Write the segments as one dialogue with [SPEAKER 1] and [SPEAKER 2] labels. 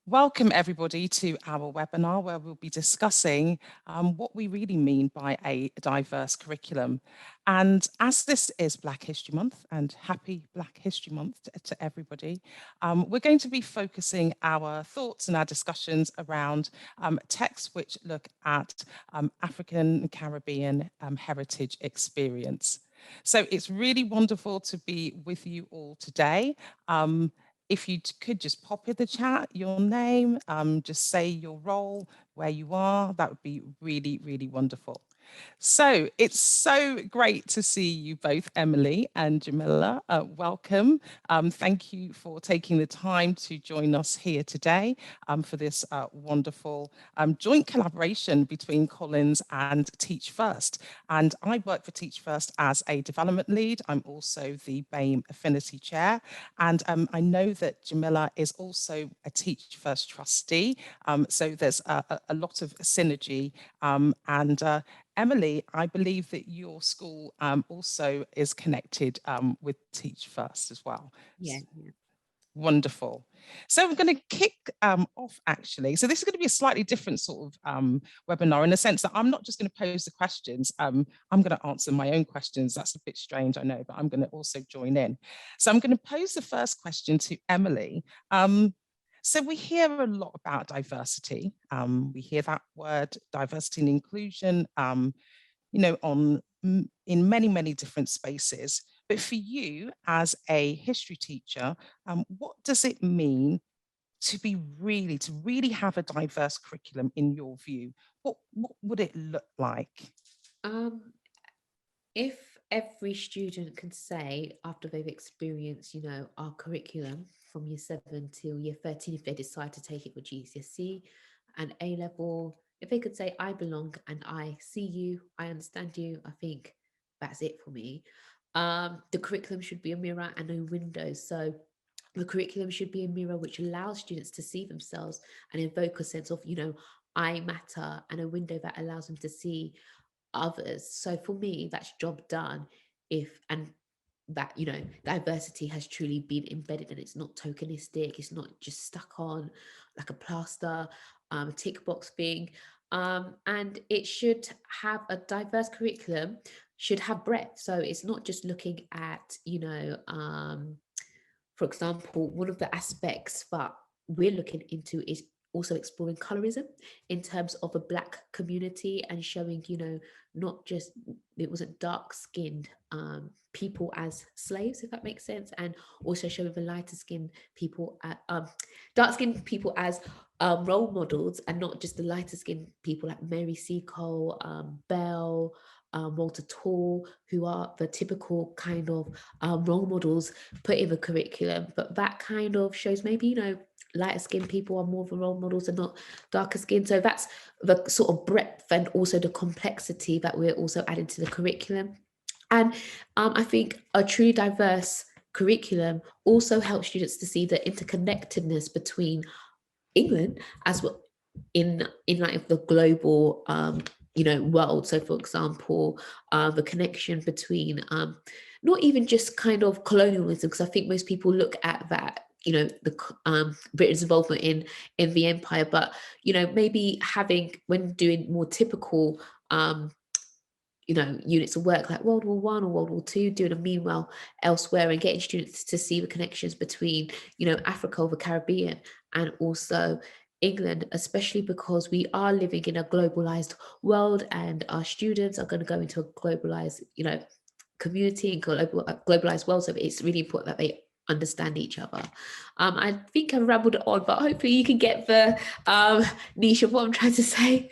[SPEAKER 1] Welcome everybody to our webinar where we'll be discussing what we really mean by a diverse curriculum. And as this is Black History Month, and happy Black History Month to everybody, we're going to be focusing our thoughts and our discussions around texts which look at African Caribbean heritage experience. So it's really wonderful to be with you all today. If you could just pop in the chat your name, just say your role, where you are, that would be really, really wonderful. So it's so great to see you both, Emily and Djamila. Welcome. Thank you for taking the time to join us here today for this wonderful joint collaboration between Collins and Teach First. And I work for Teach First as a development lead. I'm also the BAME Affinity Chair. And I know that Djamila is also a Teach First trustee. So there's a lot of synergy and Emily, I believe that your school also is connected with Teach First as well.
[SPEAKER 2] Yeah.
[SPEAKER 1] Wonderful. So we're going to kick off actually. So this is going to be a slightly different sort of webinar in the sense that I'm not just going to pose the questions. I'm going to answer my own questions. That's a bit strange, I know, but I'm going to also join in. So I'm going to pose the first question to Emily. So we hear a lot about diversity. We hear that word diversity and inclusion, in many, many different spaces. But for you as a history teacher, what does it mean to really have a diverse curriculum in your view? What would it look like?
[SPEAKER 2] If every student can say after they've experienced, our curriculum from year 7 till year 13, if they decide to take it with GCSE and A level, if they could say, I belong and I see you, I understand you, I think that's it for me. The curriculum should be a mirror and a window. So the curriculum should be a mirror which allows students to see themselves and evoke a sense of, I matter, and a window that allows them to see others. So for me, that's job done if and that diversity has truly been embedded and it's not tokenistic, it's not just stuck on like a plaster, a tick box thing. And it should have a diverse curriculum, should have breadth. So it's not just looking at, for example, one of the aspects that we're looking into is also exploring colorism in terms of a Black community and showing, not just it wasn't dark skinned people as slaves, if that makes sense, and also showing the lighter skinned people, dark skinned people as role models, and not just the lighter skinned people like Mary Seacole, Belle, Walter Tall, who are the typical kind of role models put in the curriculum. But that kind of shows maybe, lighter skinned people are more of the role models and not darker skin. So that's the sort of breadth and also the complexity that we're also adding to the curriculum. And I think a truly diverse curriculum also helps students to see the interconnectedness between England as well in like the global world. So for example, the connection between not even just kind of colonialism, because I think most people look at that, the Britain's involvement in the empire, but maybe having, when doing more typical units of work like World War One or World War Two, doing a meanwhile elsewhere and getting students to see the connections between, Africa or the Caribbean and also England, especially because we are living in a globalized world and our students are going to go into a globalized, community and globalized world. So it's really important that they understand each other. I think I've rambled on, but hopefully you can get the niche of what I'm trying to say.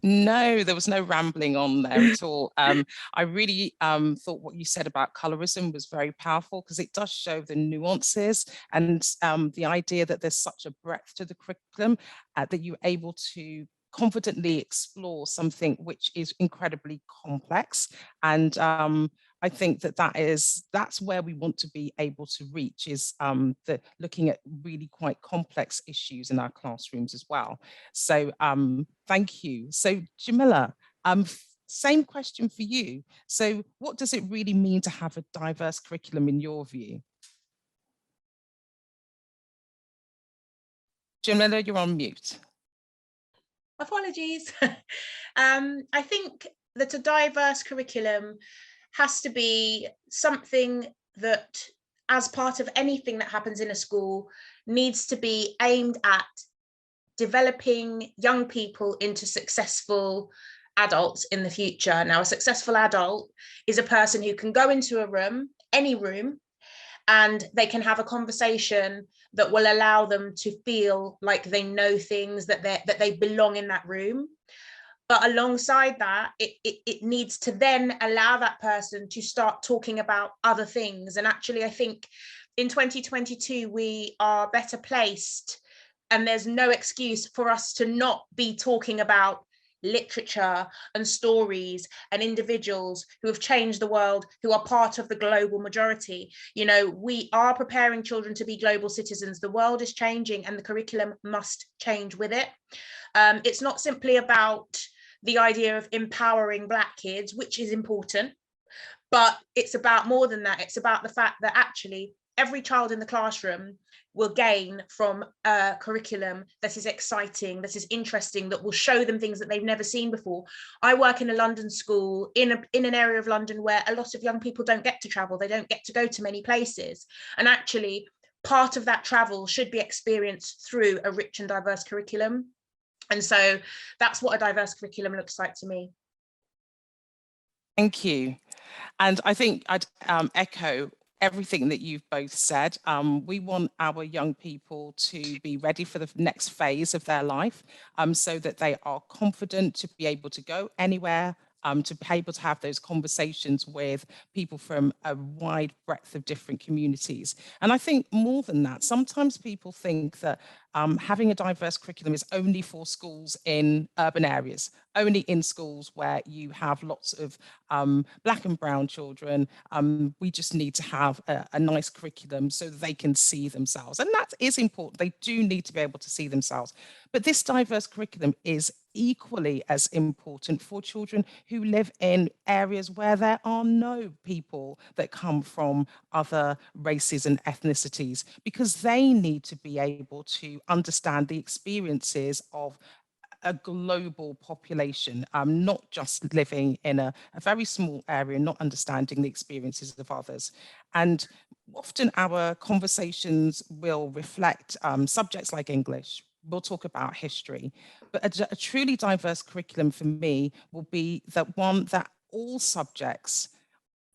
[SPEAKER 1] No, there was no rambling on there at all. I really thought what you said about colorism was very powerful because it does show the nuances and the idea that there's such a breadth to the curriculum that you're able to confidently explore something which is incredibly complex. And I think that's where we want to be able to reach, is looking at really quite complex issues in our classrooms as well. So thank you. So Djamila, same question for you. So what does it really mean to have a diverse curriculum in your view? Djamila, you're on mute.
[SPEAKER 3] Apologies. I think that a diverse curriculum has to be something that, as part of anything that happens in a school, needs to be aimed at developing young people into successful adults in the future. Now, a successful adult is a person who can go into a room, any room, and they can have a conversation that will allow them to feel like they know things, that they belong in that room. But alongside that, it needs to then allow that person to start talking about other things. And actually, I think in 2022, we are better placed, and there's no excuse for us to not be talking about literature and stories and individuals who have changed the world, who are part of the global majority. You know, we are preparing children to be global citizens. The world is changing and the curriculum must change with it. It's not simply about the idea of empowering Black kids, which is important, but it's about more than that. It's about the fact that actually every child in the classroom will gain from a curriculum that is exciting, that is interesting, that will show them things that they've never seen before. I work in a London school, in an area of London where a lot of young people don't get to travel, they don't get to go to many places. And actually, part of that travel should be experienced through a rich and diverse curriculum. And so that's what a diverse curriculum looks like to me.
[SPEAKER 1] Thank you. And I think I'd echo everything that you've both said. We want our young people to be ready for the next phase of their life, so that they are confident to be able to go anywhere, to be able to have those conversations with people from a wide breadth of different communities. And I think more than that, sometimes people think that having a diverse curriculum is only for schools in urban areas, only in schools where you have lots of Black and brown children. We just need to have a nice curriculum so that they can see themselves. And that is important. They do need to be able to see themselves. But this diverse curriculum is equally as important for children who live in areas where there are no people that come from other races and ethnicities, because they need to be able to understand the experiences of a global population, not just living in a very small area, not understanding the experiences of others. And often our conversations will reflect subjects like English. We'll talk about history, but a truly diverse curriculum for me will be that one that all subjects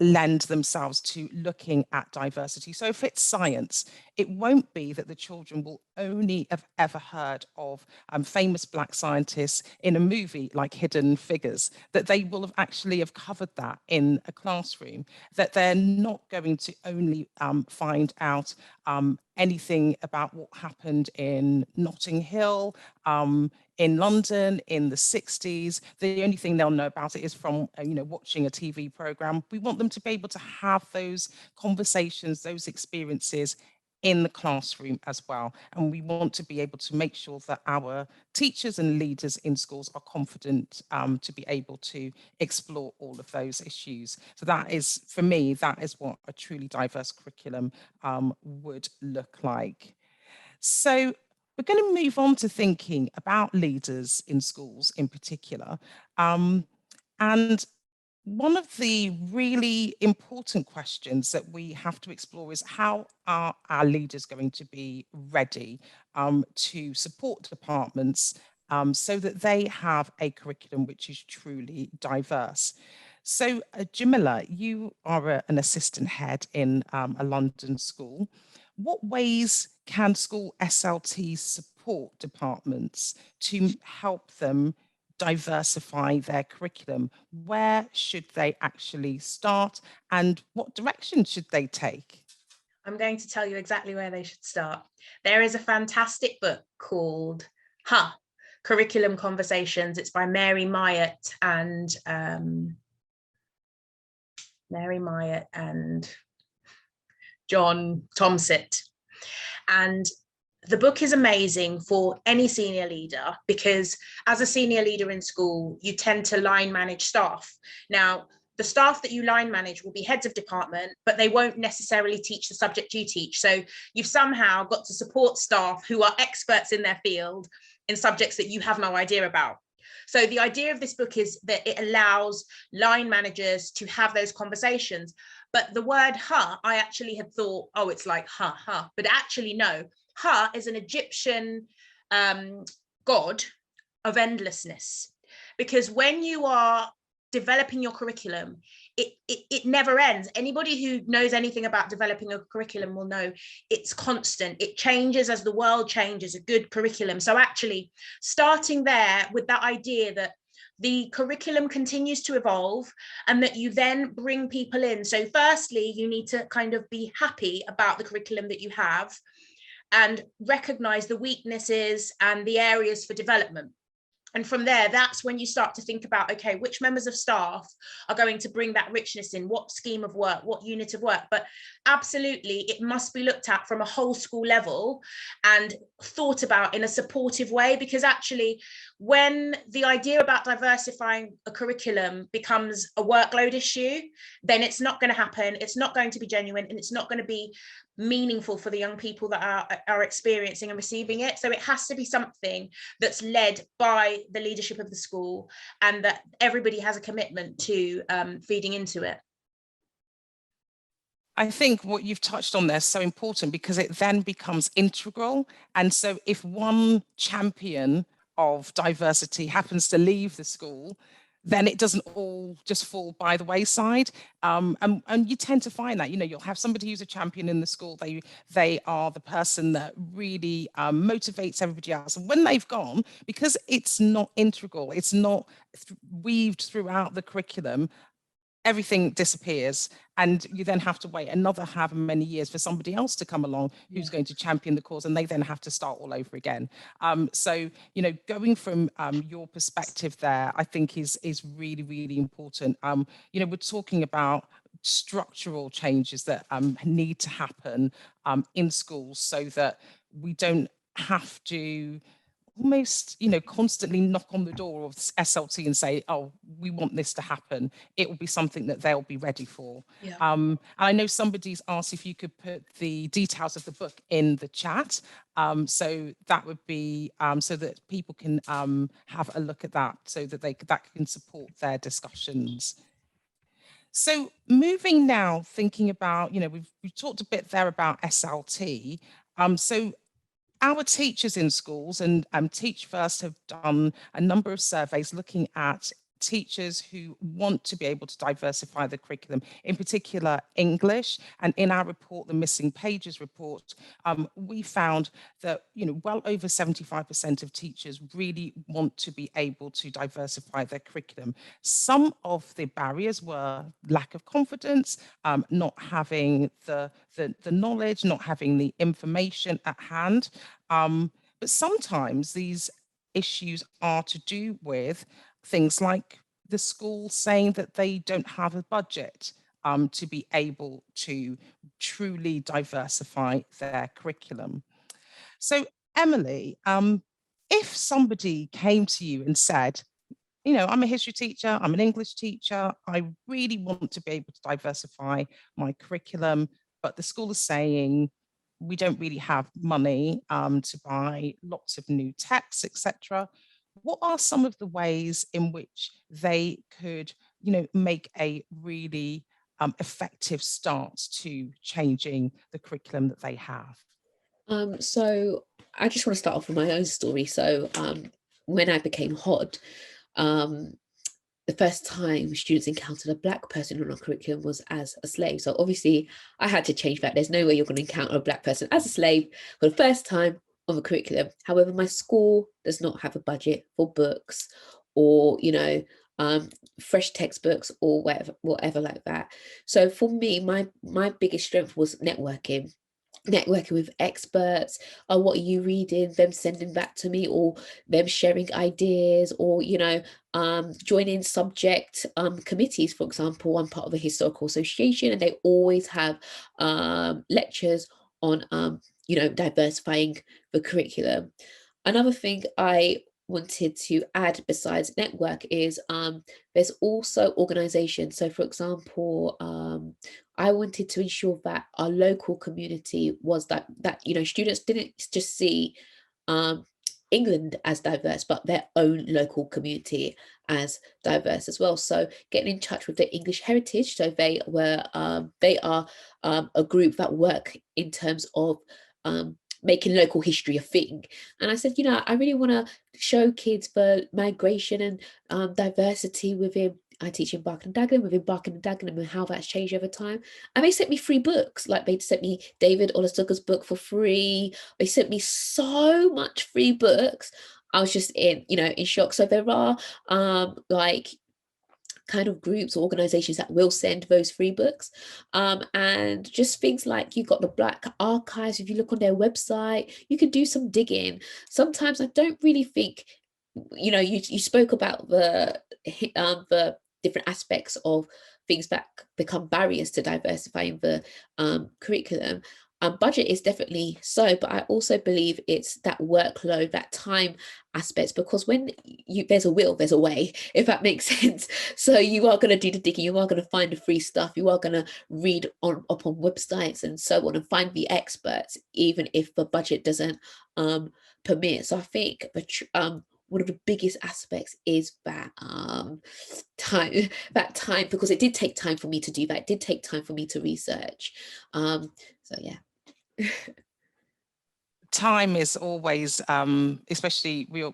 [SPEAKER 1] lend themselves to looking at diversity. So if it's science, it won't be that the children will only have ever heard of famous Black scientists in a movie like Hidden Figures, that they will have actually have covered that in a classroom, that they're not going to only find out anything about what happened in Notting Hill, in London in the 60s. The only thing they'll know about it is from watching a TV program. We want them to be able to have those conversations, those experiences in the classroom as well. And we want to be able to make sure that our teachers and leaders in schools are confident to be able to explore all of those issues. So that is, for me, that is what a truly diverse curriculum would look like. So we're going to move on to thinking about leaders in schools in particular. And one of the really important questions that we have to explore is, how are our leaders going to be ready to support departments so that they have a curriculum which is truly diverse? So Djamila, you are an assistant head in a London school. What ways can school SLTs support departments to help them diversify their curriculum? Where should they actually start, and what direction should they take?
[SPEAKER 3] I'm going to tell you exactly where they should start. There is a fantastic book called Curriculum Conversations. It's by Mary Myatt and John Tomsit. And the book is amazing for any senior leader, because as a senior leader in school, you tend to line manage staff. Now, the staff that you line manage will be heads of department, but they won't necessarily teach the subject you teach. So you've somehow got to support staff who are experts in their field in subjects that you have no idea about. So the idea of this book is that it allows line managers to have those conversations. But the word ha, I actually had thought, oh, it's like ha, ha. But actually, no. Ha is an Egyptian god of endlessness. Because when you are developing your curriculum, it never ends. Anybody who knows anything about developing a curriculum will know it's constant. It changes as the world changes, a good curriculum. So actually starting there with that idea that the curriculum continues to evolve and that you then bring people in. So firstly, you need to kind of be happy about the curriculum that you have and recognize the weaknesses and the areas for development. And from there, that's when you start to think about, okay, which members of staff are going to bring that richness in, what scheme of work, what unit of work. But absolutely, it must be looked at from a whole school level and thought about in a supportive way, because actually, when the idea about diversifying a curriculum becomes a workload issue, then it's not going to happen. It's not going to be genuine, and it's not going to be meaningful for the young people that are experiencing and receiving it. So it has to be something that's led by the leadership of the school and that everybody has a commitment to feeding into it.
[SPEAKER 1] I think what you've touched on there is so important because it then becomes integral. And so if one champion of diversity happens to leave the school, then it doesn't all just fall by the wayside. And you tend to find that, you'll have somebody who's a champion in the school. They are the person that really motivates everybody else. And when they've gone, because it's not integral, it's not weaved throughout the curriculum, everything disappears, and you then have to wait another however many years for somebody else to come along who's going to champion the cause, and they then have to start all over again. So, going from your perspective there, I think is really, really important. We're talking about structural changes that need to happen in schools so that we don't have to almost, constantly knock on the door of SLT and say, oh, we want this to happen. It will be something that they'll be ready for.
[SPEAKER 3] Yeah.
[SPEAKER 1] And I know somebody's asked if you could put the details of the book in the chat. So that would be so that people can have a look at that, so that that can support their discussions. So moving now, thinking about, we've talked a bit there about SLT. So our teachers in schools and Teach First have done a number of surveys looking at teachers who want to be able to diversify the curriculum, in particular English. And in our report, the Missing Pages report, we found that, well over 75% of teachers really want to be able to diversify their curriculum. Some of the barriers were lack of confidence, not having the knowledge, not having the information at hand. But sometimes these issues are to do with things like the school saying that they don't have a budget to be able to truly diversify their curriculum. So, Emily, if somebody came to you and said, I'm a history teacher, I'm an English teacher, I really want to be able to diversify my curriculum, but the school is saying we don't really have money to buy lots of new texts, etc. What are some of the ways in which they could, make a really effective start to changing the curriculum that they have?
[SPEAKER 2] So I just want to start off with my own story. So when I became HOD, the first time students encountered a Black person on our curriculum was as a slave. So obviously I had to change that. There's no way you're going to encounter a Black person as a slave for the first time on the curriculum. However, my school does not have a budget for books or, fresh textbooks or whatever like that. So for me, my biggest strength was networking with experts. What are you reading? Them sending back to me, or them sharing ideas, or joining subject committees. For example, I'm part of a historical association, and they always have lectures on diversifying the curriculum. Another thing I wanted to add besides network is there's also organization. So for example, I wanted to ensure that our local community was that you know, students didn't just see England as diverse, but their own local community as diverse as well. So getting in touch with the English Heritage, so they are a group that work in terms of making local history a thing. And I said, you know, I really want to show kids the migration and diversity within. I teach in Barking and Dagenham, within Barking and Dagenham, and how that's changed over time. And they sent me free books. Like they sent me David Olusoga's book for free. They sent me so much free books. I was just in shock. So there are like kind of groups or organizations that will send those free books, and just things like you got the Black Archives. If you look on their website, you can do some digging. Sometimes I don't really think, you know, you spoke about the different aspects of things that become barriers to diversifying the curriculum. Budget is definitely so, but I also believe it's that workload, that time aspects, because when there's a will, there's a way, if that makes sense. So you are going to do the digging, you are going to find the free stuff, you are going to read up on websites and so on and find the experts, even if the budget doesn't permit. So I think one of the biggest aspects is that time, because it did take time for me to do that. It did take time for me to research. So yeah.
[SPEAKER 1] Time is always, especially we're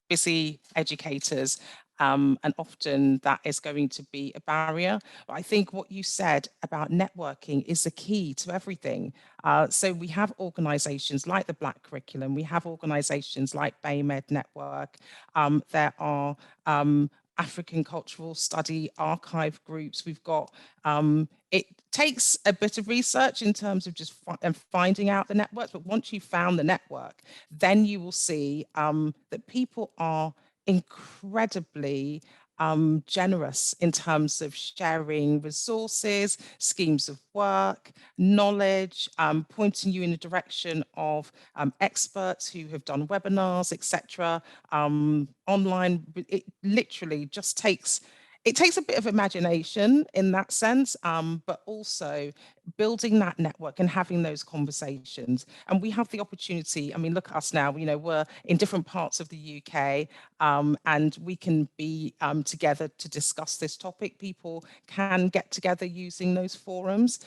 [SPEAKER 1] busy educators, and often that is going to be a barrier. But I think what you said about networking is the key to everything. So we have organisations like the Black Curriculum, we have organisations like BayMed Network, there are African Cultural Study archive groups. We've got, it takes a bit of research in terms of just finding out the networks, but once you've found the network, then you will see that people are incredibly generous in terms of sharing resources, schemes of work, knowledge, pointing you in the direction of experts who have done webinars, etc. Online. It literally just takes a bit of imagination in that sense, but also building that network and having those conversations. And we have the opportunity, I mean, look at us now, you know, we're in different parts of the UK, and we can be together to discuss this topic. People can get together using those forums.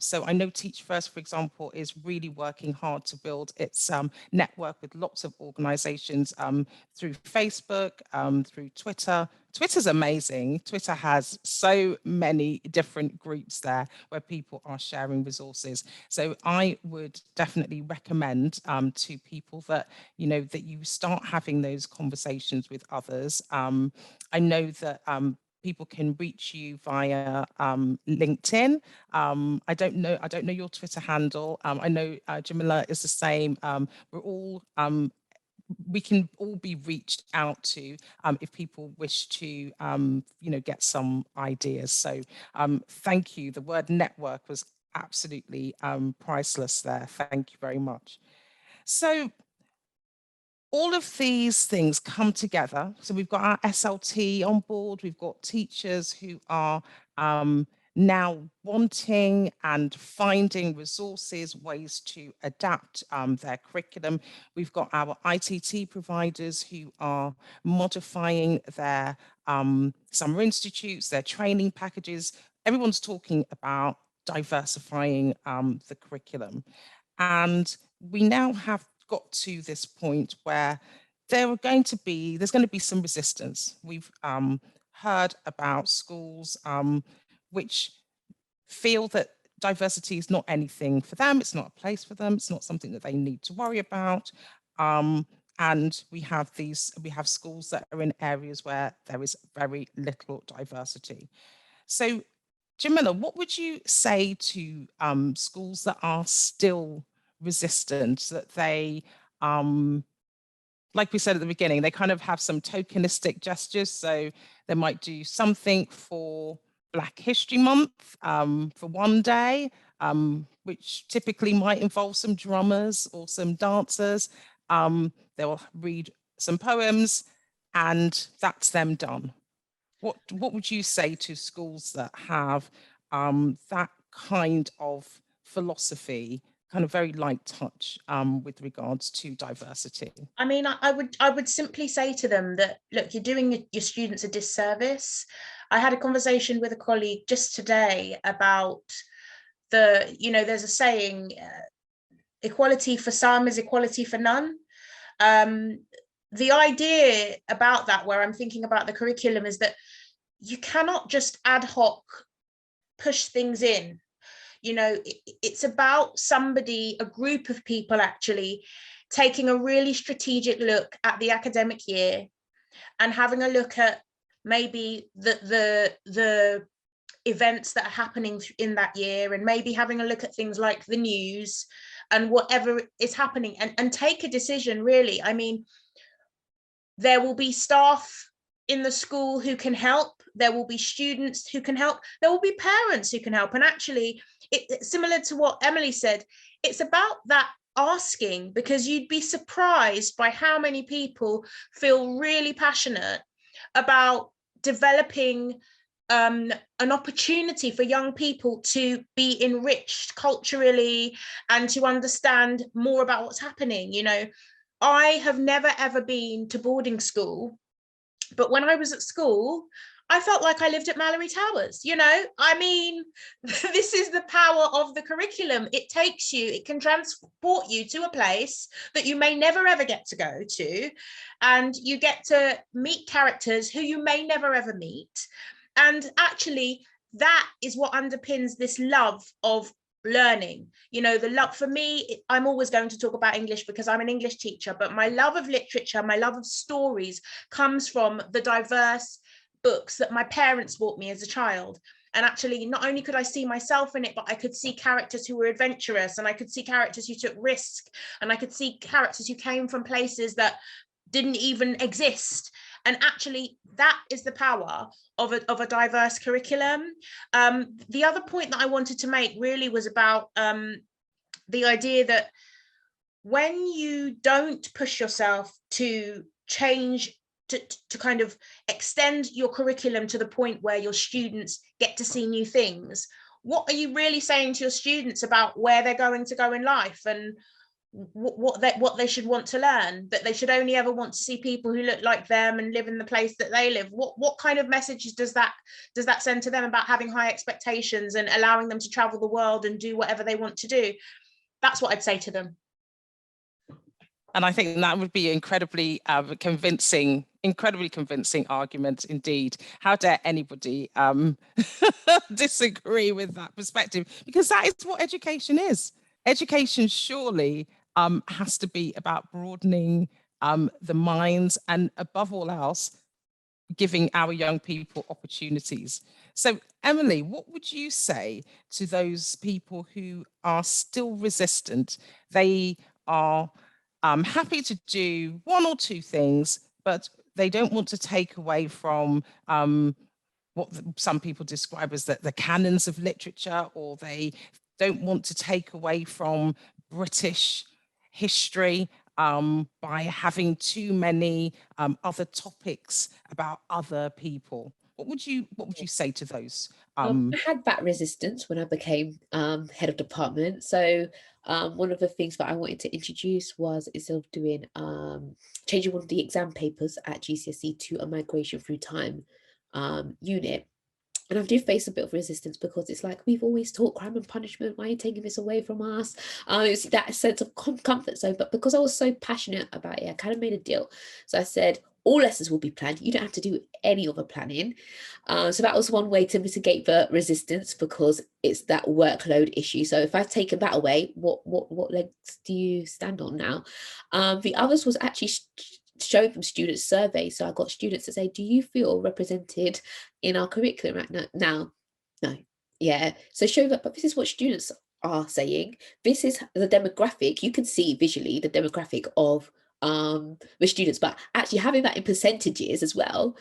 [SPEAKER 1] So I know Teach First, for example, is really working hard to build its network with lots of organizations through Facebook, through Twitter. Twitter's amazing. Twitter has so many different groups there where people are sharing resources. So I would definitely recommend to people that, you know, that you start having those conversations with others. I know that people can reach you via LinkedIn. I don't know your Twitter handle. I know Djamila is the same. We're all we can all be reached out to if people wish to, you know, get some ideas. So thank you. The word network was absolutely priceless there. Thank you very much. So all of these things come together. So we've got our SLT on board. We've got teachers who are now wanting and finding resources, ways to adapt their curriculum. We've got our ITT providers who are modifying their summer institutes, their training packages. Everyone's talking about diversifying the curriculum. And we now have got to this point where there's going to be some resistance. We've heard about schools which feel that diversity is not anything for them, it's not a place for them, it's not something that they need to worry about. And we have schools that are in areas where there is very little diversity. So Djamila, what would you say to schools that are still resistant, that they, like we said at the beginning, they kind of have some tokenistic gestures. So they might do something for Black History Month for one day, which typically might involve some drummers or some dancers. They'll read some poems, and that's them done. What would you say to schools that have that kind of philosophy, kind of very light touch with regards to diversity?
[SPEAKER 3] I mean, I would simply say to them that, look, you're doing your students a disservice. I had a conversation with a colleague just today about there's a saying, equality for some is equality for none. The idea about that, where I'm thinking about the curriculum, is that you cannot just ad hoc push things in. It's about a group of people actually taking a really strategic look at the academic year and having a look at maybe the events that are happening in that year, and maybe having a look at things like the news and whatever is happening, and take a decision, really. I mean, there will be staff in the school who can help, there will be students who can help, there will be parents who can help. And actually, it's similar to what Emily said, it's about that asking, because you'd be surprised by how many people feel really passionate about developing an opportunity for young people to be enriched culturally and to understand more about what's happening. I have never ever been to boarding school, but when I was at school, I felt like I lived at Mallory Towers. I mean, this is the power of the curriculum. It can transport you to a place that you may never ever get to go to, and you get to meet characters who you may never ever meet. And actually, that is what underpins this love of learning. The love for me, I'm always going to talk about English because I'm an English teacher, but my love of literature, my love of stories comes from the diverse books that my parents bought me as a child. And actually, not only could I see myself in it, but I could see characters who were adventurous, and I could see characters who took risk, and I could see characters who came from places that didn't even exist. And actually, that is the power of a diverse curriculum. The other point that I wanted to make really was about the idea that when you don't push yourself to change, to kind of extend your curriculum to the point where your students get to see new things, what are you really saying to your students about where they're going to go in life, and what they should want to learn? That they should only ever want to see people who look like them and live in the place that they live? What kind of messages does that send to them about having high expectations and allowing them to travel the world and do whatever they want to do? That's what I'd say to them.
[SPEAKER 1] And I think that would be incredibly convincing argument indeed. How dare anybody disagree with that perspective? Because that is what education is. Education surely has to be about broadening the minds, and above all else, giving our young people opportunities. So, Emily, what would you say to those people who are still resistant? They are happy to do one or two things, but they don't want to take away from what some people describe as the canons of literature, or they don't want to take away from British history by having too many other topics about other people. What would you say to those?
[SPEAKER 2] I had that resistance when I became head of department. So one of the things that I wanted to introduce was, instead of doing changing one of the exam papers at GCSE to a migration through time unit. And I do face a bit of resistance, because it's like, we've always taught crime and punishment. Why are you taking this away from us? It's that sense of comfort zone. But because I was so passionate about it, I kind of made a deal. So I said, all lessons will be planned. You don't have to do any other planning. So that was one way to mitigate the resistance, because it's that workload issue. So if I've taken that away, what legs do you stand on now? The others was actually showing them student surveys. So I got students to say, do you feel represented in our curriculum right now? No. Yeah. So show that, but this is what students are saying. This is the demographic. You can see visually the demographic of the students, but actually having that in percentages as well.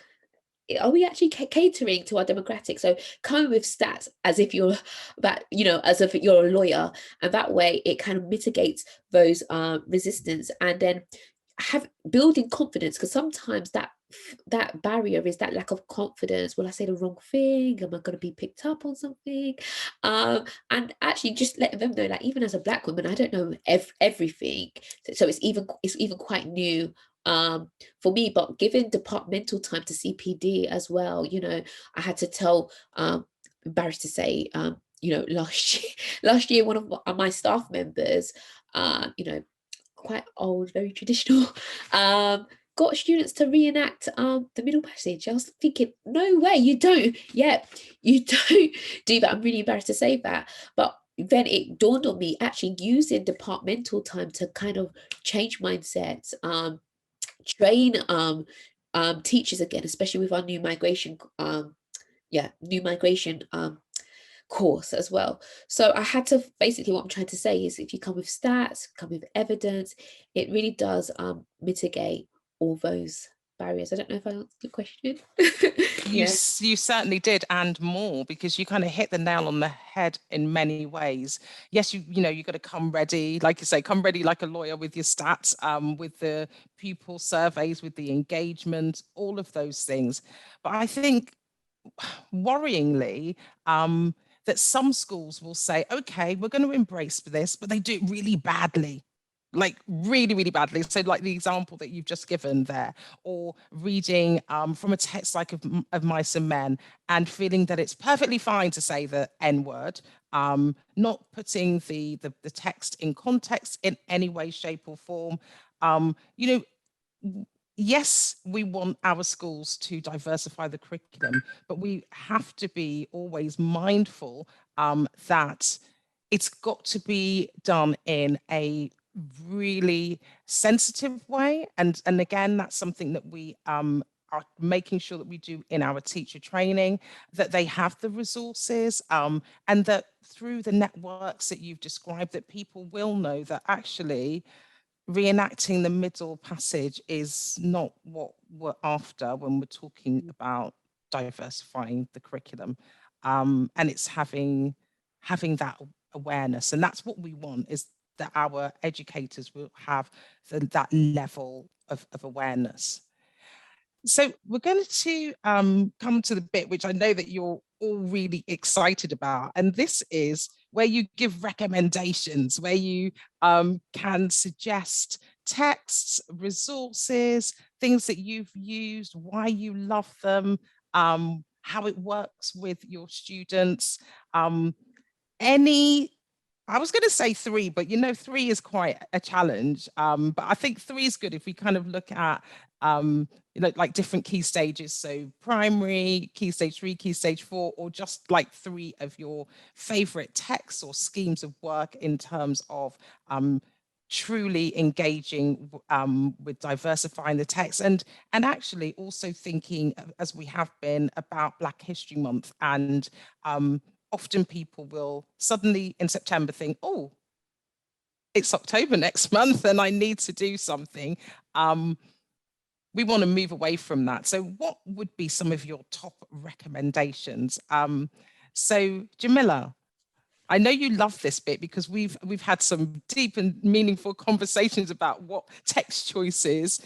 [SPEAKER 2] Are we actually catering to our demographic? So come with stats as if you're as if you're a lawyer, and that way it kind of mitigates those resistance. And then building confidence, because sometimes that barrier is that lack of confidence. Will I say the wrong thing? Am I going to be picked up on something? And actually just letting them know, like, even as a Black woman, I don't know everything, so it's even quite new for me. But given departmental time to CPD as well, you know, I had to tell, embarrassed to say, you know, last year one of my staff members, you know, quite old, very traditional, got students to reenact the Middle Passage. I was thinking, no way, you don't. Yeah, you don't do that. I'm really embarrassed to say that. But then it dawned on me, actually using departmental time to kind of change mindsets, train teachers again, especially with our new migration course as well. So I had to, basically what I'm trying to say is, if you come with stats, come with evidence, it really does mitigate all those barriers. I don't know if I answered the question.
[SPEAKER 1] You certainly did, and more, because you kind of hit the nail on the head in many ways. Yes, you know, you've got to come ready, like you say, come ready like a lawyer with your stats, with the pupil surveys, with the engagement, all of those things. But I think, worryingly, that some schools will say, okay, we're going to embrace this, but they do it really badly, like really, really badly. So like the example that you've just given there, or reading from a text like of Mice and Men, and feeling that it's perfectly fine to say the N word, not putting the text in context in any way, shape or form. You know, yes, we want our schools to diversify the curriculum, but we have to be always mindful that it's got to be done in a really sensitive way. And again, that's something that we are making sure that we do in our teacher training, that they have the resources, and that through the networks that you've described, that people will know that actually reenacting the Middle Passage is not what we're after when we're talking about diversifying the curriculum, and it's having that awareness. And that's what we want, is that our educators will have that level of awareness. So we're going to come to the bit which I know that you're all really excited about, and this is where you give recommendations, where you can suggest texts, resources, things that you've used, why you love them, how it works with your students. I was going to say 3, but you know, 3 is quite a challenge. But I think 3 is good if we kind of look at, you know, like different key stages. So primary, key stage 3, key stage 4, or just like 3 of your favorite texts or schemes of work in terms of truly engaging with diversifying the text, and actually also thinking, as we have been, about Black History Month. And often people will suddenly in September think, oh, it's October next month and I need to do something. We want to move away from that. So what would be some of your top recommendations? So Djamila, I know you love this bit because we've had some deep and meaningful conversations about what text choices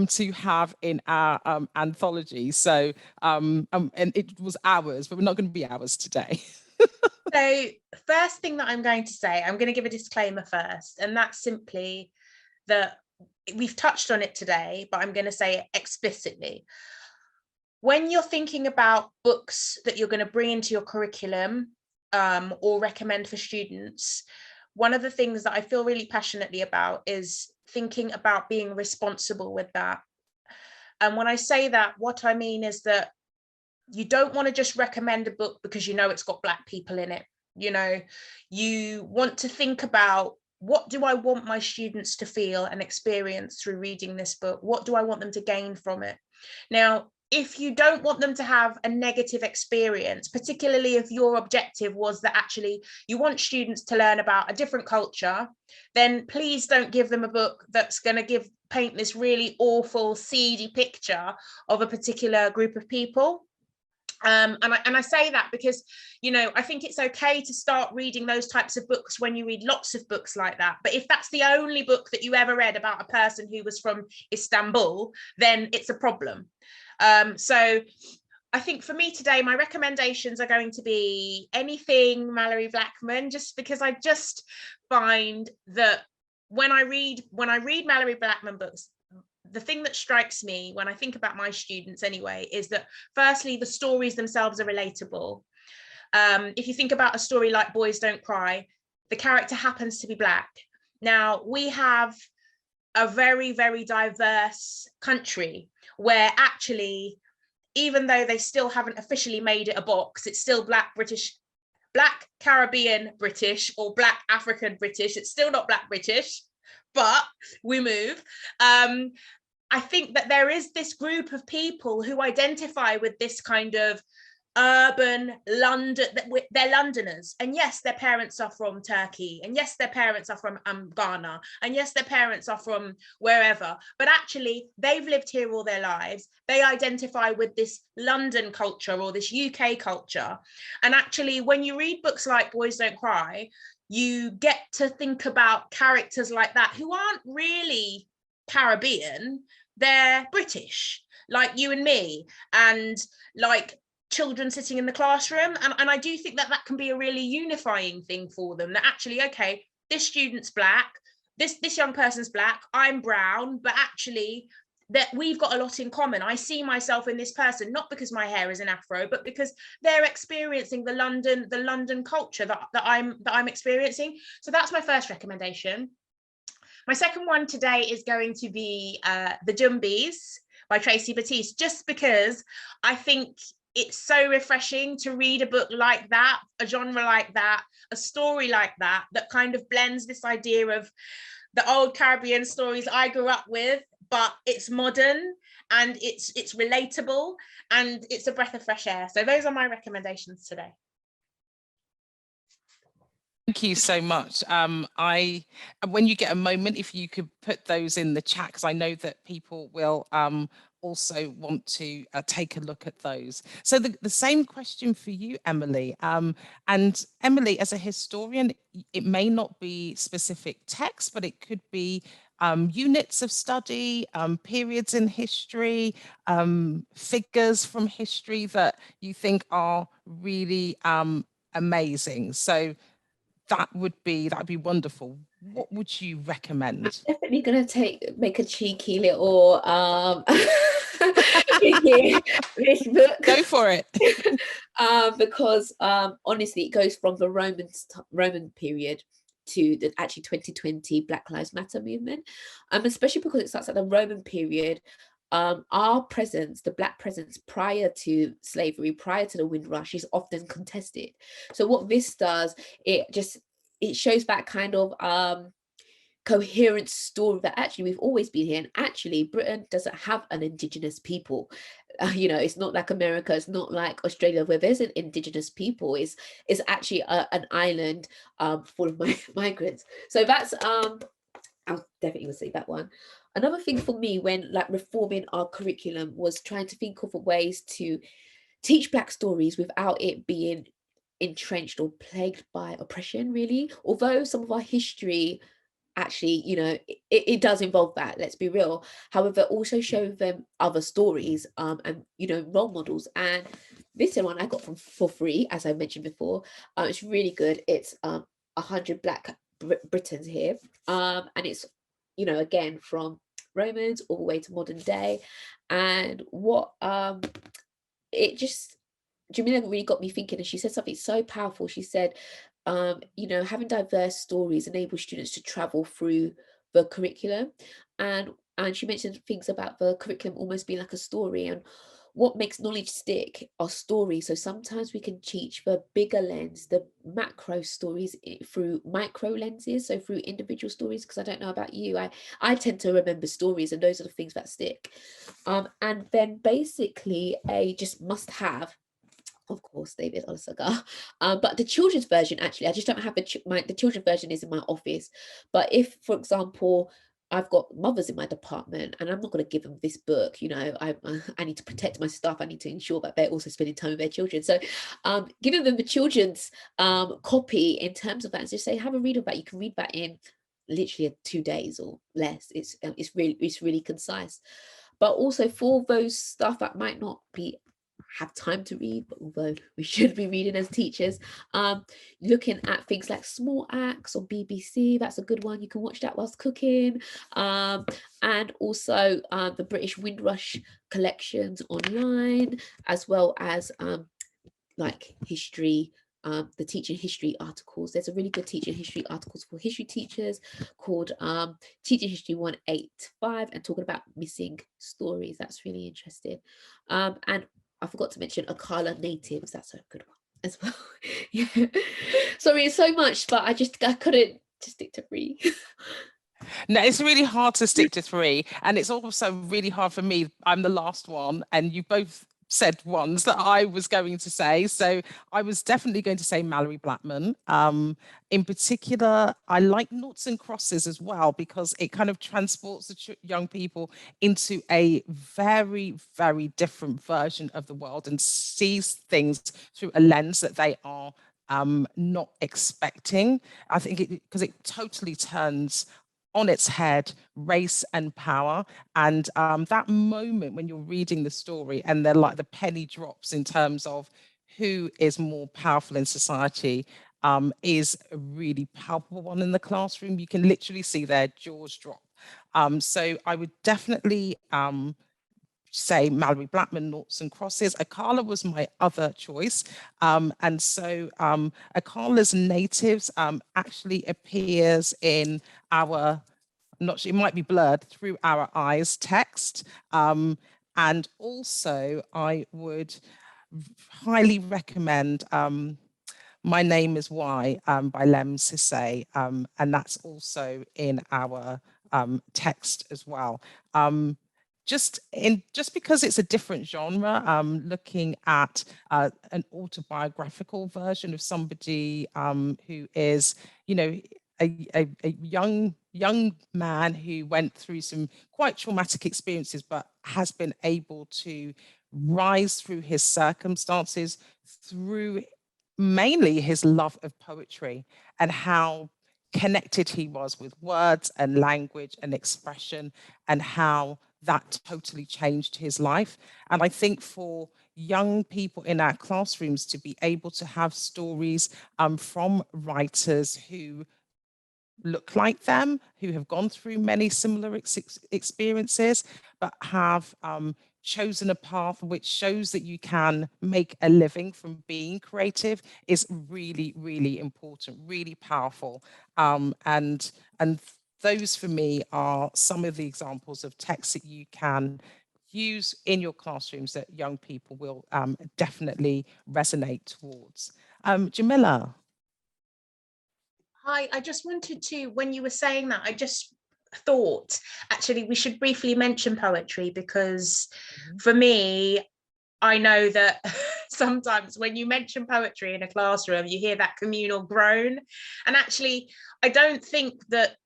[SPEAKER 1] to have in our anthology. So and it was ours, but we're not going to be ours today.
[SPEAKER 3] So first thing that I'm going to say, I'm going to give a disclaimer first, and that's simply that we've touched on it today, but I'm going to say it explicitly. When you're thinking about books that you're going to bring into your curriculum or recommend for students, one of the things that I feel really passionately about is thinking about being responsible with that. And when I say that, what I mean is that you don't want to just recommend a book because you know it's got Black people in it. You know, you want to think about, what do I want my students to feel and experience through reading this book? What do I want them to gain from it? Now, if you don't want them to have a negative experience, particularly if your objective was that actually you want students to learn about a different culture, then please don't give them a book that's going to paint this really awful, seedy picture of a particular group of people. And I say that because, you know, I think it's okay to start reading those types of books when you read lots of books like that. But if that's the only book that you ever read about a person who was from Istanbul, then it's a problem. So I think for me today, my recommendations are going to be anything Mallory Blackman, just because I just find that when I read Mallory Blackman books, the thing that strikes me when I think about my students anyway, is that firstly, the stories themselves are relatable. If you think about a story like Boys Don't Cry, the character happens to be Black. Now, we have a very, very diverse country where actually, even though they still haven't officially made it a box, it's still Black British, Black Caribbean British, or Black African British. It's still not Black British, but we move. I think that there is this group of people who identify with this kind of urban London, they're Londoners, and yes, their parents are from Turkey, and yes, their parents are from Ghana, and yes, their parents are from wherever, but actually they've lived here all their lives. They identify with this London culture or this UK culture, and actually when you read books like Boys Don't Cry, you get to think about characters like that who aren't really Caribbean, they're British, like you and me, and like children sitting in the classroom. And I do think that that can be a really unifying thing for them, that actually, okay, this student's Black, this young person's Black, I'm brown, but actually that we've got a lot in common. I see myself in this person, not because my hair is an afro, but because they're experiencing the London culture that I'm experiencing. So that's my first recommendation. My second one today is going to be The Jumbies by Tracy Batiste, just because I think it's so refreshing to read a book like that, a genre like that, a story like that, that kind of blends this idea of the old Caribbean stories I grew up with, but it's modern and it's relatable and it's a breath of fresh air. So those are my recommendations today.
[SPEAKER 1] Thank you so much. When you get a moment, if you could put those in the chat, because I know that people will also want to take a look at those. So the same question for you, Emily. And Emily, as a historian, it may not be specific text, but it could be units of study, periods in history, figures from history that you think are really amazing. So that would be wonderful. What would you recommend?
[SPEAKER 2] I'm definitely going to make a cheeky little this book.
[SPEAKER 1] Go for it.
[SPEAKER 2] Because honestly, it goes from the Roman period to the actually 2020 Black Lives Matter movement, especially because it starts at the Roman period. Our presence, the Black presence prior to slavery, prior to the Windrush, is often contested. So what this does, it shows that kind of coherent story that actually we've always been here, and actually Britain doesn't have an indigenous people. You know, it's not like America, it's not like Australia where there's an indigenous people. It's actually an island full of migrants. So that's I'll definitely say that one. Another thing for me when like reforming our curriculum was trying to think of ways to teach Black stories without it being entrenched or plagued by oppression, really. Although some of our history actually, you know, it does involve that, let's be real. However, also show them other stories and, you know, role models. And this one I got for free, as I mentioned before. It's really good. It's 100 Black Britons here, and it's, you know, again from Romans all the way to modern day. And what it just, Djamila really got me thinking, and she said something so powerful. She said, you know, having diverse stories enables students to travel through the curriculum. And she mentioned things about the curriculum almost being like a story, and what makes knowledge stick are stories. So sometimes we can teach the bigger lens, the macro stories, through micro lenses, so through individual stories. Because I don't know about you, I tend to remember stories, and those are the things that stick. And then basically a just must have, of course, David Olusoga, but the children's version, actually, I just don't have the children's version is in my office. But if, for example, I've got mothers in my department, and I'm not going to give them this book. You know, I need to protect my staff. I need to ensure that they're also spending time with their children. So giving them the children's copy in terms of that, and just say, have a read of that. You can read that in literally 2 days or less. It's really concise. But also for those stuff that might not have time to read, but although we should be reading as teachers, looking at things like Small Axe on BBC, that's a good one. You can watch that whilst cooking. And also the British Windrush collections online, as well as like history, the teaching history articles. There's a really good teaching history articles for history teachers called Teaching History 185, and talking about missing stories. That's really interesting. And I forgot to mention Akala Natives. That's a good one as well. Yeah. Sorry, it's so much, but I couldn't just stick to 3.
[SPEAKER 1] No, it's really hard to stick to 3. And it's also really hard for me. I'm the last one, and you both said ones that I was going to say. So I was definitely going to say Mallory Blackman. In particular, I like Noughts and Crosses as well, because it kind of transports the young people into a very, very different version of the world and sees things through a lens that they are not expecting. I think because it totally turns on its head race and power, and that moment when you're reading the story and they're like the penny drops in terms of who is more powerful in society is a really palpable one in the classroom. You can literally see their jaws drop. So I would definitely say Mallory Blackman, Noughts and Crosses. Akala was my other choice. And so Akala's Natives actually appears in our, I'm not sure, it might be blurred, Through Our Eyes text. And also I would highly recommend My Name is Why by Lem Sisse, and that's also in our text as well. Just because it's a different genre, looking at an autobiographical version of somebody who is, you know, a young man who went through some quite traumatic experiences, but has been able to rise through his circumstances through mainly his love of poetry, and how connected he was with words and language and expression, and how that totally changed his life. And I think for young people in our classrooms to be able to have stories from writers who look like them, who have gone through many similar experiences, but have chosen a path which shows that you can make a living from being creative, is really, really important, really powerful. And those for me are some of the examples of texts that you can use in your classrooms that young people will definitely resonate towards. Djamila.
[SPEAKER 3] Hi, I just wanted to, when you were saying that, I just thought actually we should briefly mention poetry, because for me, I know that sometimes when you mention poetry in a classroom, you hear that communal groan. And actually, I don't think that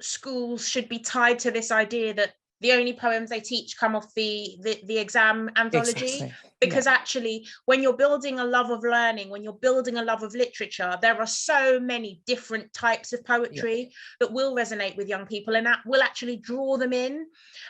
[SPEAKER 3] schools should be tied to this idea that the only poems they teach come off the exam anthology.
[SPEAKER 1] Exactly.
[SPEAKER 3] Because actually, when you're building a love of learning, when you're building a love of literature, there are so many different types of poetry that will resonate with young people, and that will actually draw them in.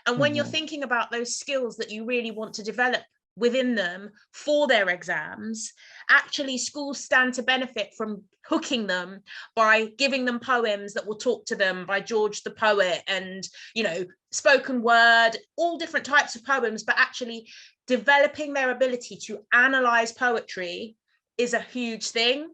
[SPEAKER 3] And when you're thinking about those skills that you really want to develop within them for their exams, actually schools stand to benefit from hooking them by giving them poems that will talk to them by George the poet, and, you know, spoken word, all different types of poems, but actually developing their ability to analyze poetry is a huge thing.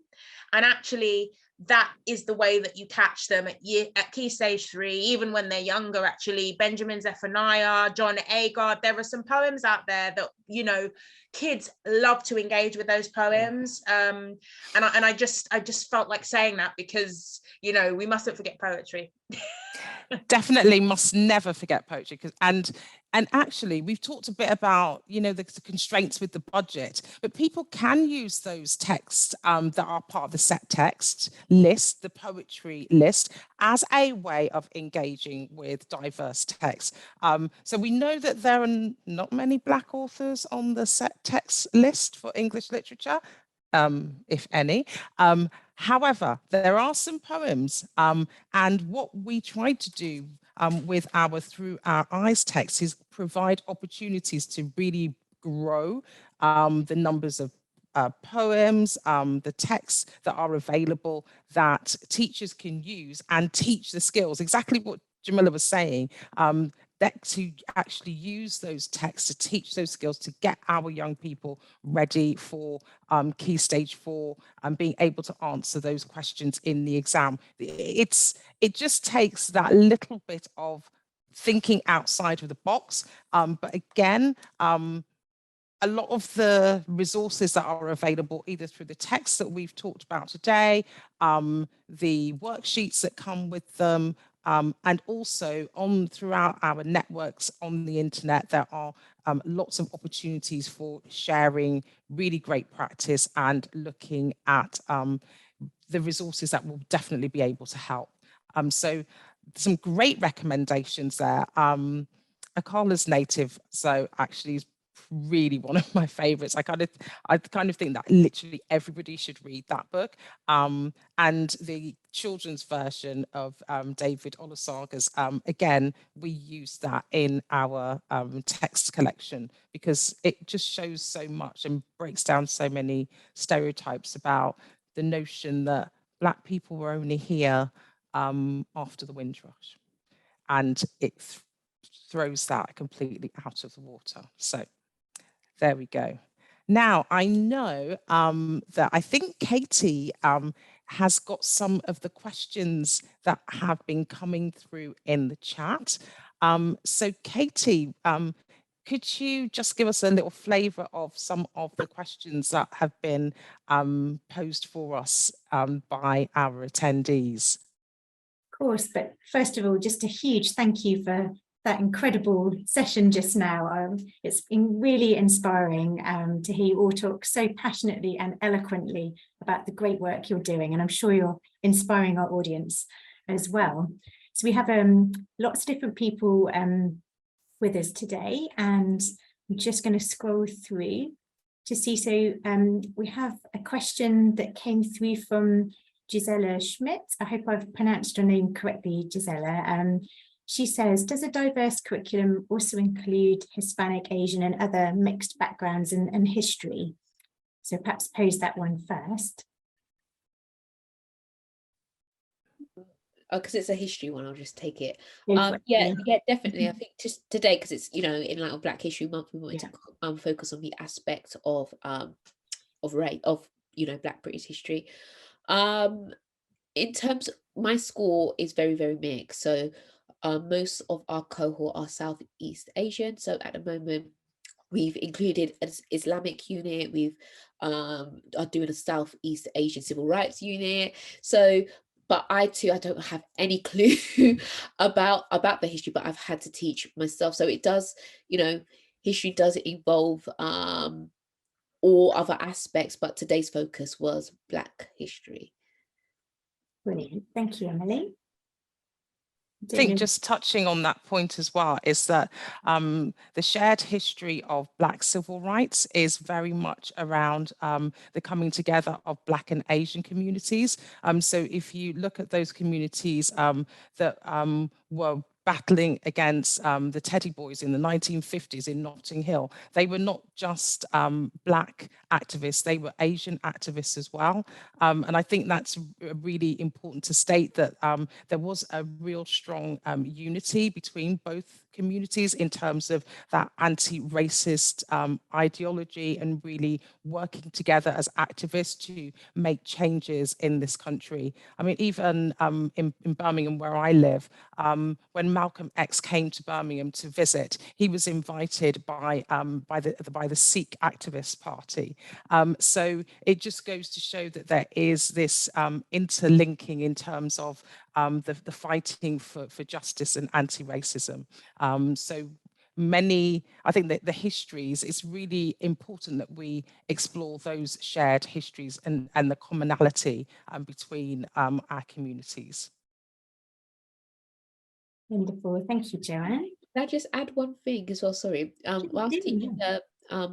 [SPEAKER 3] And actually that is the way that you catch them at Key Stage 3, even when they're younger. Actually, Benjamin Zephaniah, John Agard, there are some poems out there that, you know, kids love to engage with those poems. And I just felt like saying that because, you know, we mustn't forget poetry.
[SPEAKER 1] Definitely must never forget poetry, and actually we've talked a bit about, you know, the constraints with the budget, but people can use those texts that are part of the set text list, the poetry list, as a way of engaging with diverse texts. So we know that there are not many Black authors on the set text list for English literature, if any. However, there are some poems, and what we tried to do with our Through Our Eyes text is provide opportunities to really grow the numbers of poems, the texts that are available that teachers can use and teach the skills, exactly what Djamila was saying, that to actually use those texts to teach those skills, to get our young people ready for Key Stage 4 and being able to answer those questions in the exam. It just takes that little bit of thinking outside of the box. But again, a lot of the resources that are available, either through the texts that we've talked about today, the worksheets that come with them, and also throughout our networks on the internet, there are lots of opportunities for sharing really great practice and looking at the resources that will definitely be able to help. So some great recommendations there. Akala's Native, so actually is really one of my favorites. I kind of think that literally everybody should read that book. And the children's version of David Olusaga's, again, we use that in our text collection because it just shows so much and breaks down so many stereotypes about the notion that Black people were only here after the Windrush, and it throws that completely out of the water. So there we go. Now, I know that I think Katie has got some of the questions that have been coming through in the chat. So Katie, could you just give us a little flavour of some of the questions that have been posed for us by our attendees?
[SPEAKER 4] Of course, but first of all, just a huge thank you for that incredible session just now. It's been really inspiring to hear you all talk so passionately and eloquently about the great work you're doing, and I'm sure you're inspiring our audience as well. So we have lots of different people with us today, and I'm just going to scroll through to see. So we have a question that came through from Gisela Schmidt. I hope I've pronounced your name correctly, Gisela. She says, does a diverse curriculum also include Hispanic, Asian and other mixed backgrounds and history? So perhaps pose that one first.
[SPEAKER 2] Because it's a history one, I'll just take it.
[SPEAKER 4] Yeah,
[SPEAKER 2] Definitely. I think just today, because it's, you know, in light of Black History Month, we wanted to focus on the aspect of race, of, you know, Black British history. In terms of, my school is very, very mixed. So most of our cohort are Southeast Asian. So at the moment, we've included an Islamic unit. We've are doing a Southeast Asian civil rights unit. So, but I don't have any clue about the history, but I've had to teach myself. So it does, you know, history does involve all other aspects, but today's focus was Black history.
[SPEAKER 4] Brilliant. Thank you, Emily.
[SPEAKER 1] I think just touching on that point as well is that the shared history of Black civil rights is very much around the coming together of Black and Asian communities. So if you look at those communities that were battling against the Teddy Boys in the 1950s in Notting Hill, they were not just Black activists, they were Asian activists as well. And I think that's really important to state that there was a real strong unity between both communities in terms of that anti-racist ideology and really working together as activists to make changes in this country. I mean, even in Birmingham, where I live, when Malcolm X came to Birmingham to visit, he was invited by the Sikh Activist Party. So it just goes to show that there is this interlinking in terms of the fighting for justice and anti-racism. So I think that the histories, it's really important that we explore those shared histories and the commonality between our communities.
[SPEAKER 4] Wonderful. Thank you, Joanne.
[SPEAKER 2] Can I just add one thing as well? Sorry. Whilst teaching the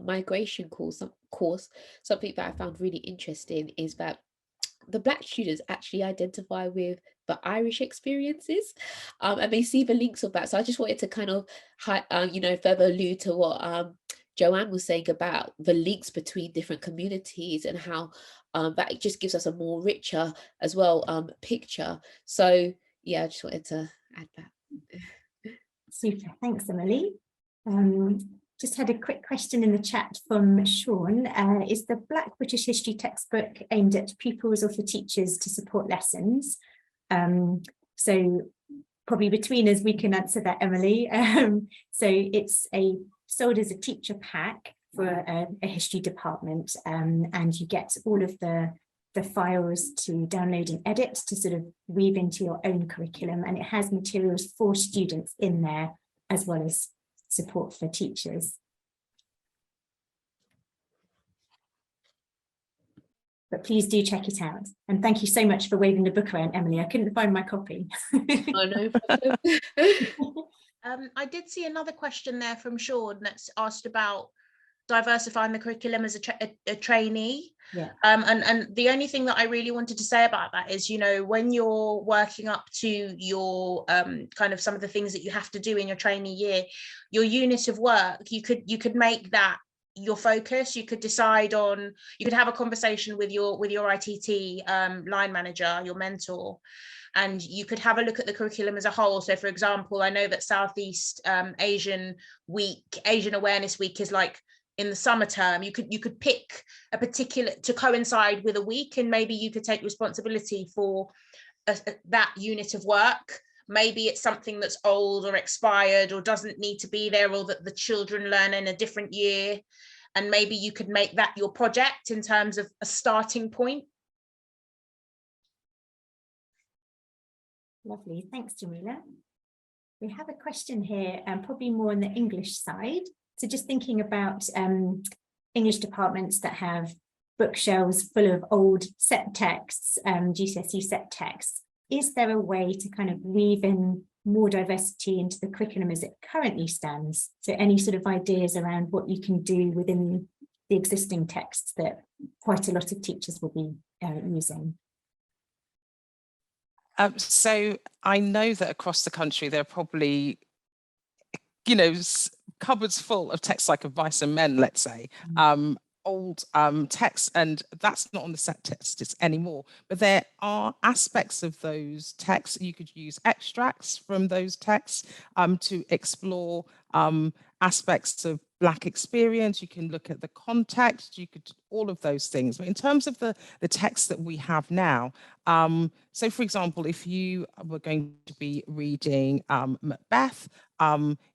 [SPEAKER 2] migration course, something that I found really interesting is that the Black students actually identify with the Irish experiences, and they see the links of that. So I just wanted to kind of, further allude to what Joanne was saying about the links between different communities and how that just gives us a more richer as well picture. So yeah, I just wanted to add that.
[SPEAKER 4] Super, thanks, Emily. Just had a quick question in the chat from Sean. Is the Black British History textbook aimed at pupils or for teachers to support lessons? So probably between us, we can answer that, Emily. So it's sold as a teacher pack for a history department, and you get all of the files to download and edit to sort of weave into your own curriculum, and it has materials for students in there as well as support for teachers. But please do check it out, and thank you so much for waving the book around, Emily. I couldn't find my copy.
[SPEAKER 2] Oh, no problem.
[SPEAKER 3] I did see another question there from Sean that's asked about diversifying the curriculum as a trainee.
[SPEAKER 4] Yeah.
[SPEAKER 3] And the only thing that I really wanted to say about that is, you know, when you're working up to your kind of some of the things that you have to do in your trainee year, your unit of work, you could make that your focus. You could decide on, you could have a conversation with your ITT line manager, your mentor, and you could have a look at the curriculum as a whole. So for example, I know that Southeast Asian Awareness Week is like in the summer term. You could pick a particular to coincide with a week, and maybe you could take responsibility for that unit of work. Maybe it's something that's old or expired or doesn't need to be there, or that the children learn in a different year, and maybe you could make that your project in terms of a starting point.
[SPEAKER 4] Lovely, thanks, Djamila. We have a question here, probably more on the English side. So just thinking about English departments that have bookshelves full of old set texts, GCSE set texts, is there a way to kind of weave in more diversity into the curriculum as it currently stands? So any sort of ideas around what you can do within the existing texts that quite a lot of teachers will be using?
[SPEAKER 1] So I know that across the country, there are probably, cupboards full of texts like Advice and Men, let's say, old texts, and that's not on the set texts anymore. But there are aspects of those texts. You could use extracts from those texts to explore aspects of Black experience. You can look at the context, you could all of those things. But in terms of the text that we have now, so for example, if you were going to be reading Macbeth,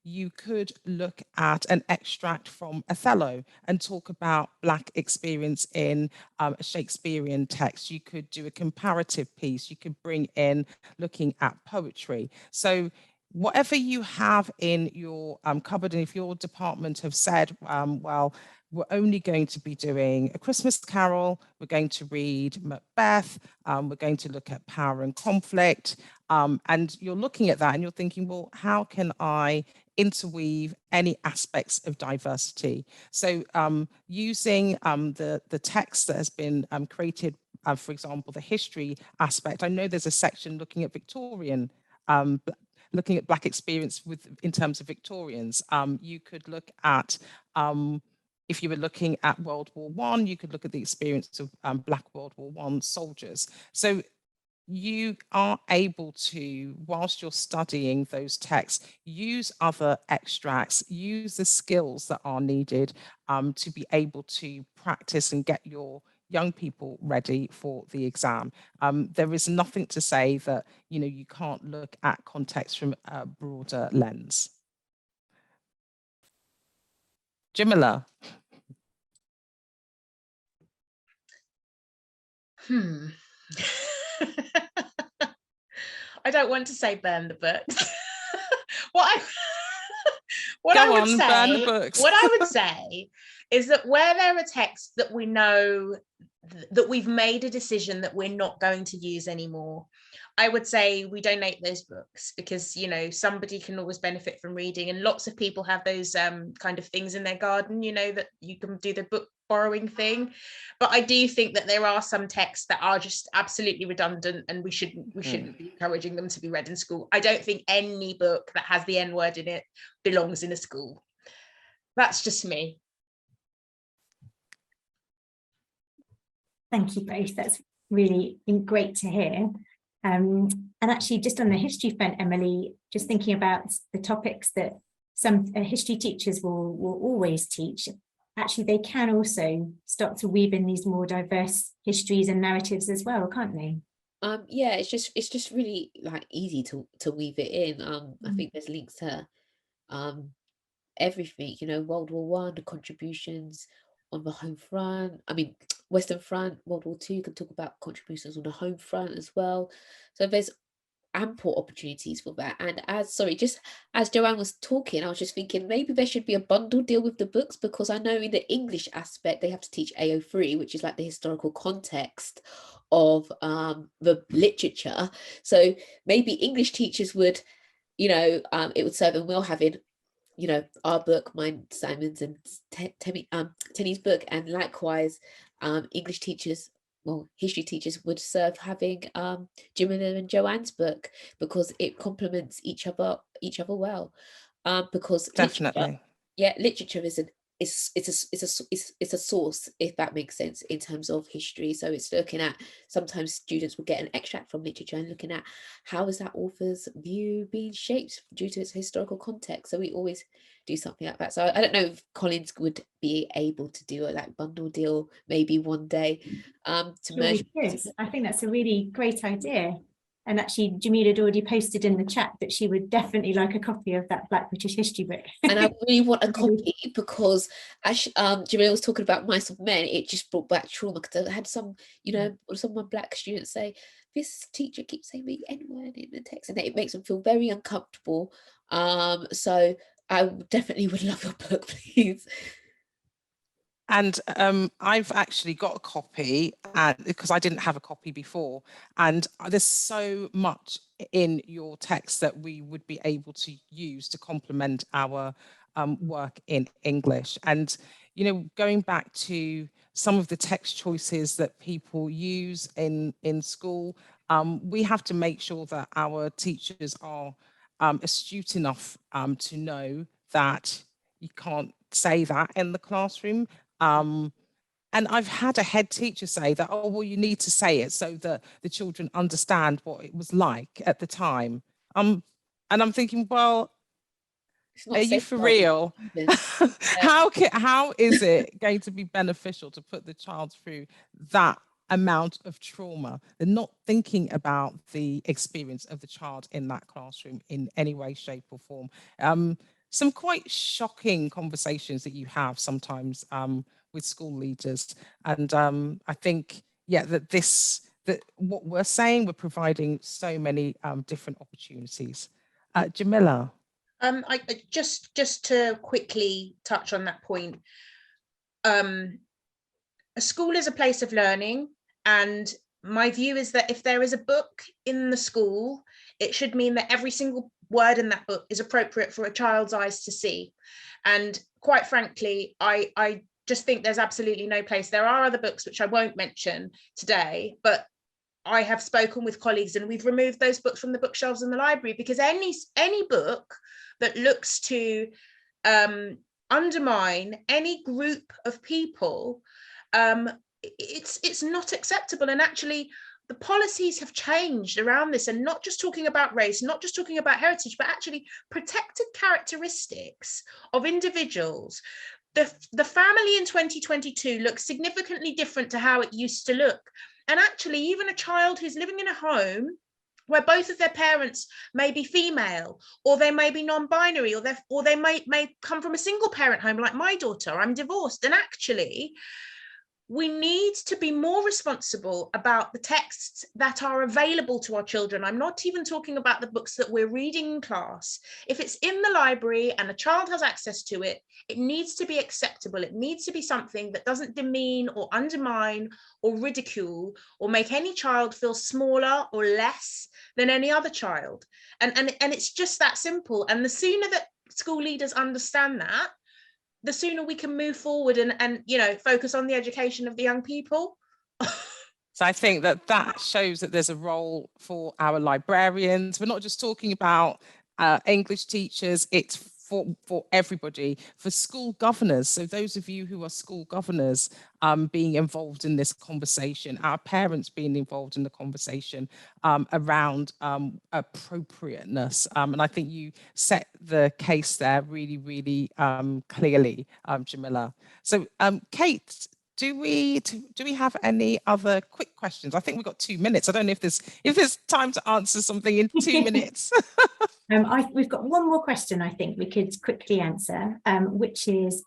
[SPEAKER 1] you could look at an extract from Othello and talk about Black experience in a Shakespearean text. You could do a comparative piece. You could bring in looking at poetry. So whatever you have in your cupboard, and if your department have said, well, we're only going to be doing A Christmas Carol, we're going to read Macbeth, we're going to look at power and conflict, and you're looking at that and you're thinking, well, how can I interweave any aspects of diversity? So using the text that has been created, for example, the history aspect, I know there's a section looking at Victorian looking at Black experience in terms of Victorians. You could look at, if you were looking at World War I, you could look at the experience of Black World War I soldiers. So you are able to, whilst you're studying those texts, use other extracts, use the skills that are needed to be able to practice and get your young people ready for the exam. There is nothing to say that, you can't look at context from a broader lens. Djamila.
[SPEAKER 3] I don't want to say burn the books.
[SPEAKER 1] What I
[SPEAKER 3] would say is that where there are texts that we know that we've made a decision that we're not going to use anymore, I would say we donate those books, because somebody can always benefit from reading, and lots of people have those kind of things in their garden, that you can do the book borrowing thing. But I do think that there are some texts that are just absolutely redundant, and we shouldn't be encouraging them to be read in school. I don't think any book that has the N word in it belongs in a school. That's just me.
[SPEAKER 4] Thank you both. That's really great to hear. And actually, just on the history front, Emily, just thinking about the topics that some history teachers will always teach, actually they can also start to weave in these more diverse histories and narratives as well, can't they?
[SPEAKER 2] Yeah, it's just really like easy to weave it in. I think there's links to everything, World War I, the contributions on the home front. I mean, Western Front, World War II, you can talk about contributions on the home front as well. So there's ample opportunities for that. And just as Joanne was talking, I was just thinking maybe there should be a bundle deal with the books, because I know in the English aspect they have to teach AO3, which is like the historical context of the literature. So maybe English teachers would, it would serve them well having our book, mine, Simon's, and Tenny's book, and likewise English teachers, history teachers would serve having Djamila and Joanne's book, because it complements each other well. Because
[SPEAKER 1] definitely,
[SPEAKER 2] literature is it's a source, if that makes sense, in terms of history. So it's looking at, sometimes students will get an extract from literature and looking at how is that author's view being shaped due to its historical context. So we always do something like that. So I don't know if Collins would be able to do a bundle deal maybe one day to merge.
[SPEAKER 4] I think that's a really great idea. And actually, Djamila had already posted in the chat that she would definitely like a copy of that Black British history book.
[SPEAKER 2] And I really want a copy, because as Djamila was talking about Mice of Men, it just brought back trauma, because I had some of my Black students say, this teacher keeps saying the N-word in the text, and it makes them feel very uncomfortable. So I definitely would love your book, please.
[SPEAKER 1] And I've actually got a copy, because I didn't have a copy before. And there's so much in your text that we would be able to use to complement our work in English. And, going back to some of the text choices that people use in school, we have to make sure that our teachers are astute enough to know that you can't say that in the classroom. And I've had a head teacher say that, oh, well, you need to say it so that the children understand what it was like at the time. And I'm thinking, well, are you for real? How is it going to be beneficial to put the child through that amount of trauma? They're not thinking about the experience of the child in that classroom in any way, shape or form. Some quite shocking conversations that you have sometimes with school leaders. And I think, that what we're saying, we're providing so many different opportunities. Djamila.
[SPEAKER 3] I just to quickly touch on that point. A school is a place of learning, and my view is that if there is a book in the school, it should mean that every single word in that book is appropriate for a child's eyes to see. And quite frankly, I just think there's absolutely no place. There are other books which I won't mention today, but I have spoken with colleagues and we've removed those books from the bookshelves in the library, because any book that looks to undermine any group of people, it's not acceptable. And actually, the policies have changed around this, and not just talking about race, not just talking about heritage, but actually protected characteristics of individuals. The family in 2022 looks significantly different to how it used to look. And actually, even a child who's living in a home where both of their parents may be female, or they may be non-binary, or they may come from a single parent home like my daughter, I'm divorced. And actually, we need to be more responsible about the texts that are available to our children. I'm not even talking about the books that we're reading in class. If it's in the library and a child has access to it, it needs to be acceptable. It needs to be something that doesn't demean or undermine or ridicule or make any child feel smaller or less than any other child. And it's just that simple. And the sooner that school leaders understand that, the sooner we can move forward and focus on the education of the young people.
[SPEAKER 1] So I think that shows that there's a role for our librarians. We're not just talking about English teachers, it's for everybody, for school governors. So those of you who are school governors being involved in this conversation, our parents being involved in the conversation around appropriateness. And I think you set the case there really, really clearly, Djamila. So Kate, do we have any other quick questions? I think we've got 2 minutes. I don't know if there's time to answer something in 2 minutes.
[SPEAKER 4] We've got one more question I think we could quickly answer, which is,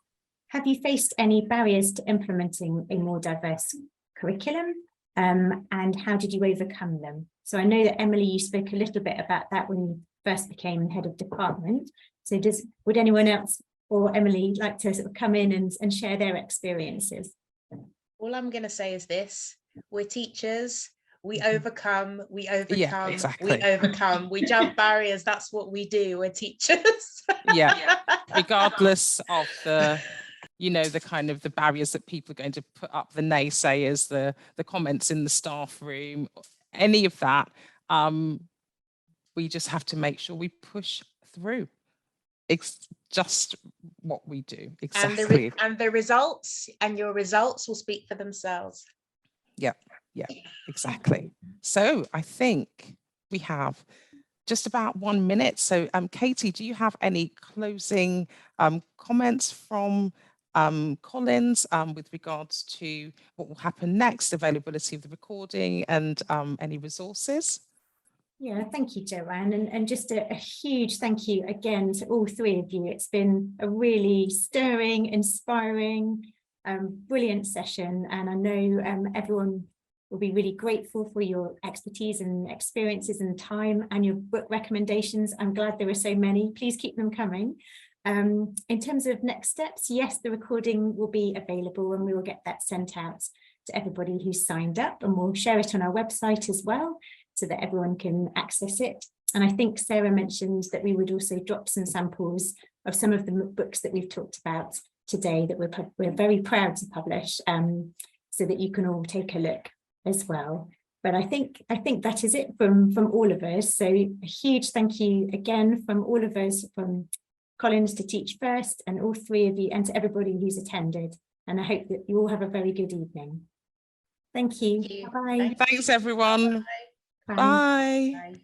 [SPEAKER 4] have you faced any barriers to implementing a more diverse curriculum, and how did you overcome them? So I know that Emily, you spoke a little bit about that when you first became head of department. So would anyone else or Emily like to sort of come in and share their experiences?
[SPEAKER 3] All I'm going to say is this: we're teachers. We overcome,
[SPEAKER 1] Yeah, exactly.
[SPEAKER 3] we overcome, we jump barriers. That's what we do. We're teachers.
[SPEAKER 1] Yeah, regardless of the kind of the barriers that people are going to put up, the naysayers, the comments in the staff room, any of that, we just have to make sure we push through. It's just what we do. Exactly.
[SPEAKER 3] And the results, and your results will speak for themselves.
[SPEAKER 1] Yeah, exactly. So I think we have just about 1 minute. So Katie, do you have any closing comments from Collins with regards to what will happen next, availability of the recording, and any resources?
[SPEAKER 4] Yeah, thank you, Joanne, and just a huge thank you again to all three of you. It's been a really stirring, inspiring, brilliant session, and I know everyone will be really grateful for your expertise and experiences and time and your book recommendations. I'm glad there were so many. Please keep them coming. In terms of next steps, yes, the recording will be available and we will get that sent out to everybody who's signed up, and we'll share it on our website as well so that everyone can access it. And I think Sarah mentioned that we would also drop some samples of some of the books that we've talked about today that we're very proud to publish, so that you can all take a look as well. But I think that is it from all of us. So a huge thank you again from all of us, from Collins to Teach First and all three of you, and to everybody who's attended. And I hope that you all have a very good evening. Thank you. Bye-bye.
[SPEAKER 1] Thanks, everyone.
[SPEAKER 4] Bye.
[SPEAKER 1] Bye.
[SPEAKER 3] Bye.